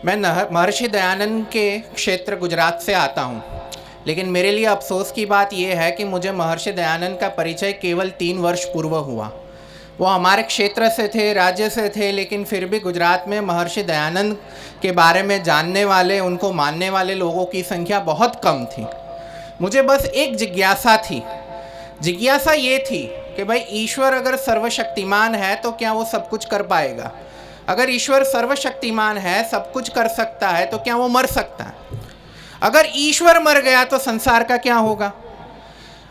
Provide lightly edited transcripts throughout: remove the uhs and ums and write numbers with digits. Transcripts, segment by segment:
मैं महर्षि दयानंद के क्षेत्र गुजरात से आता हूँ, लेकिन मेरे लिए अफसोस की बात यह है कि मुझे महर्षि दयानंद का परिचय केवल 3 वर्ष पूर्व हुआ। वो हमारे क्षेत्र से थे, राज्य से थे, लेकिन फिर भी गुजरात में महर्षि दयानंद के बारे में जानने वाले, उनको मानने वाले लोगों की संख्या बहुत कम थी। मुझे बस एक जिज्ञासा थी। जिज्ञासा ये थी कि भाई ईश्वर अगर सर्वशक्तिमान है तो क्या वो सब कुछ कर पाएगा? अगर ईश्वर सर्वशक्तिमान है, सब कुछ कर सकता है, तो क्या वो मर सकता है? अगर ईश्वर मर गया तो संसार का क्या होगा?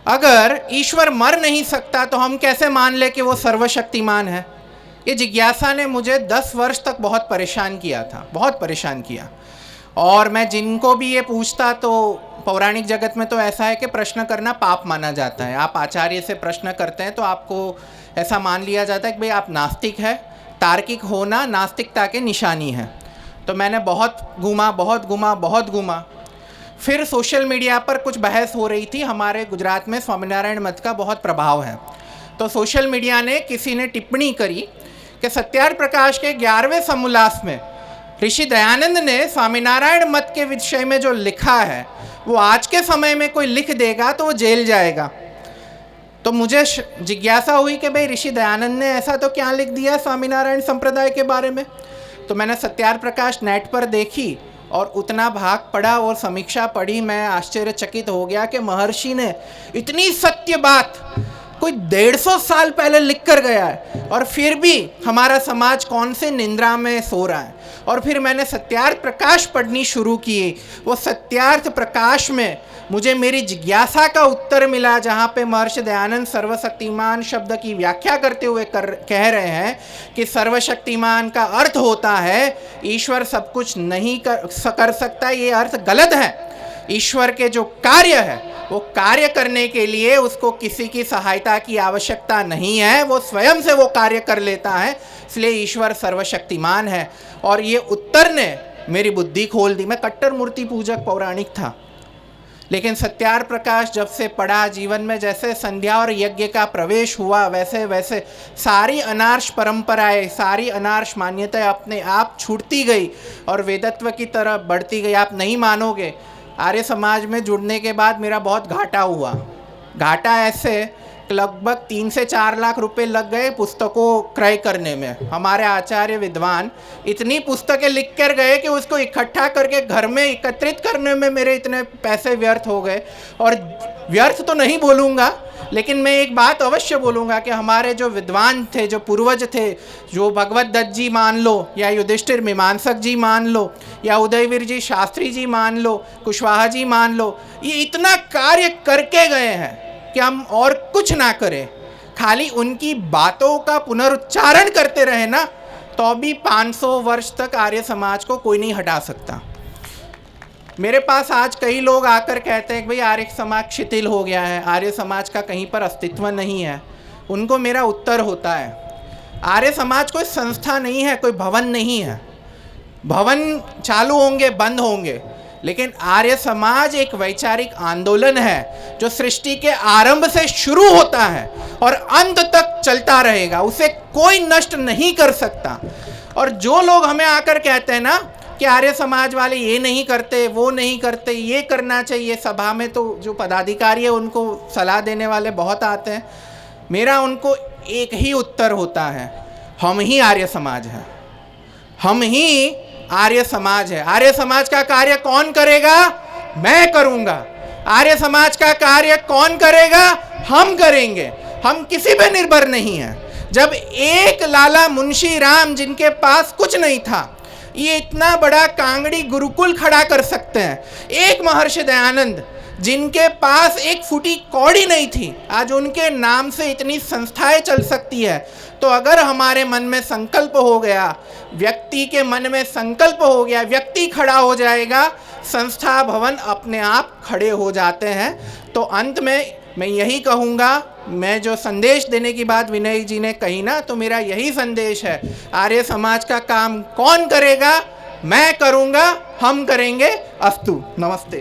अगर ईश्वर मर नहीं सकता तो हम कैसे मान ले कि वो सर्वशक्तिमान है? ये जिज्ञासा ने मुझे 10 वर्ष तक बहुत परेशान किया था, बहुत परेशान किया। और मैं जिनको भी ये पूछता तो पौराणिक जगत में तो ऐसा है कि प्रश्न करना पाप माना जाता है। आप आचार्य से प्रश्न करते हैं तो आपको ऐसा मान लिया जाता है कि भाई आप नास्तिक है, तार्किक होना नास्तिकता की निशानी है। तो मैंने बहुत घूमा। फिर सोशल मीडिया पर कुछ बहस हो रही थी। हमारे गुजरात में स्वामीनारायण मत का बहुत प्रभाव है, तो सोशल मीडिया ने किसी ने टिप्पणी करी कि सत्यार्थ प्रकाश के 11वें समोल्लास में ऋषि दयानंद ने स्वामीनारायण मत के विषय में जो लिखा है वो आज के समय में कोई लिख देगा तो वो जेल जाएगा। तो मुझे जिज्ञासा हुई कि भाई ऋषि दयानंद ने ऐसा तो क्या लिख दिया स्वामीनारायण संप्रदाय के बारे में। तो मैंने सत्यार्थ प्रकाश नेट पर देखी और उतना भाग पढ़ा और समीक्षा पढ़ी। मैं आश्चर्यचकित हो गया कि महर्षि ने इतनी सत्य बात कोई 150 साल पहले लिख कर गया है, और फिर भी हमारा समाज कौन से निंद्रा में सो रहा है। और फिर मैंने सत्यार्थ प्रकाश पढ़नी शुरू की। वो सत्यार्थ प्रकाश में मुझे मेरी जिज्ञासा का उत्तर मिला, जहाँ पे महर्षि दयानंद सर्वशक्तिमान शब्द की व्याख्या करते हुए कह रहे हैं कि सर्वशक्तिमान का अर्थ होता है ईश्वर सब कुछ नहीं कर सकता। ये अर्थ गलत है। ईश्वर के जो कार्य है वो कार्य करने के लिए उसको किसी की सहायता की आवश्यकता नहीं है, वो स्वयं से वो कार्य कर लेता है, इसलिए ईश्वर सर्वशक्तिमान है। और ये उत्तर ने मेरी बुद्धि खोल दी। मैं कट्टर मूर्ति पूजक पौराणिक था, लेकिन सत्यार्थ प्रकाश जब से पढ़ा, जीवन में जैसे संध्या और यज्ञ का प्रवेश हुआ, वैसे वैसे सारी अनार्ष परंपराएं, सारी अनार्ष मान्यताएं अपने आप छूटती गई और वेदत्व की तरफ बढ़ती गई। आप नहीं मानोगे, आर्य समाज में जुड़ने के बाद मेरा बहुत घाटा हुआ। घाटा ऐसे लगभग 3 से 4 लाख रुपए लग गए पुस्तकों क्रय करने में। हमारे आचार्य विद्वान इतनी पुस्तकें लिख कर गए कि उसको इकट्ठा करके घर में एकत्रित करने में मेरे इतने पैसे व्यर्थ हो गए। और व्यर्थ तो नहीं बोलूँगा, लेकिन मैं एक बात अवश्य बोलूँगा कि हमारे जो विद्वान थे, जो पूर्वज थे, जो भगवत दत्त जी मान लो, या युधिष्ठिर मीमांसक जी मान लो, या उदयवीर जी शास्त्री जी मान लो, कुशवाहा जी मान लो, ये इतना कार्य करके गए हैं कि हम और कुछ ना करें, खाली उनकी बातों का पुनरुच्चारण करते रहे ना, तो भी 500 वर्ष तक आर्य समाज को कोई नहीं हटा सकता। मेरे पास आज कई लोग आकर कहते हैं कि भाई आर्य समाज शिथिल हो गया है, आर्य समाज का कहीं पर अस्तित्व नहीं है। उनको मेरा उत्तर होता है, आर्य समाज कोई संस्था नहीं है, कोई भवन नहीं है। भवन चालू होंगे, बंद होंगे, लेकिन आर्य समाज एक वैचारिक आंदोलन है जो सृष्टि के आरंभ से शुरू होता है और अंत तक चलता रहेगा। उसे कोई नष्ट नहीं कर सकता। और जो लोग हमें आकर कहते हैं ना कि आर्य समाज वाले ये नहीं करते, वो नहीं करते, ये करना चाहिए, सभा में तो जो पदाधिकारी है उनको सलाह देने वाले बहुत आते हैं। मेरा उनको एक ही उत्तर होता है, हम ही आर्य समाज हैं, हम ही आर्य समाज है। आर्य समाज का कार्य कौन करेगा? मैं करूंगा। आर्य समाज का कार्य कौन करेगा? हम करेंगे। हम किसी पे निर्भर नहीं हैं। जब एक लाला मुंशी राम, जिनके पास कुछ नहीं था, ये इतना बड़ा कांगड़ी गुरुकुल खड़ा कर सकते हैं, एक महर्षि दयानंद जिनके पास एक फूटी कौड़ी नहीं थी, आज उनके नाम से इतनी संस्थाएं चल सकती है। तो अगर हमारे मन में संकल्प हो गया, व्यक्ति के मन में संकल्प हो गया, व्यक्ति खड़ा हो जाएगा, संस्था भवन अपने आप खड़े हो जाते हैं। तो अंत में मैं यही कहूँगा, मैं जो संदेश देने की बात विनय जी ने कही ना, तो मेरा यही संदेश है, आर्य समाज का काम कौन करेगा? मैं करूँगा, हम करेंगे। अस्तु, नमस्ते।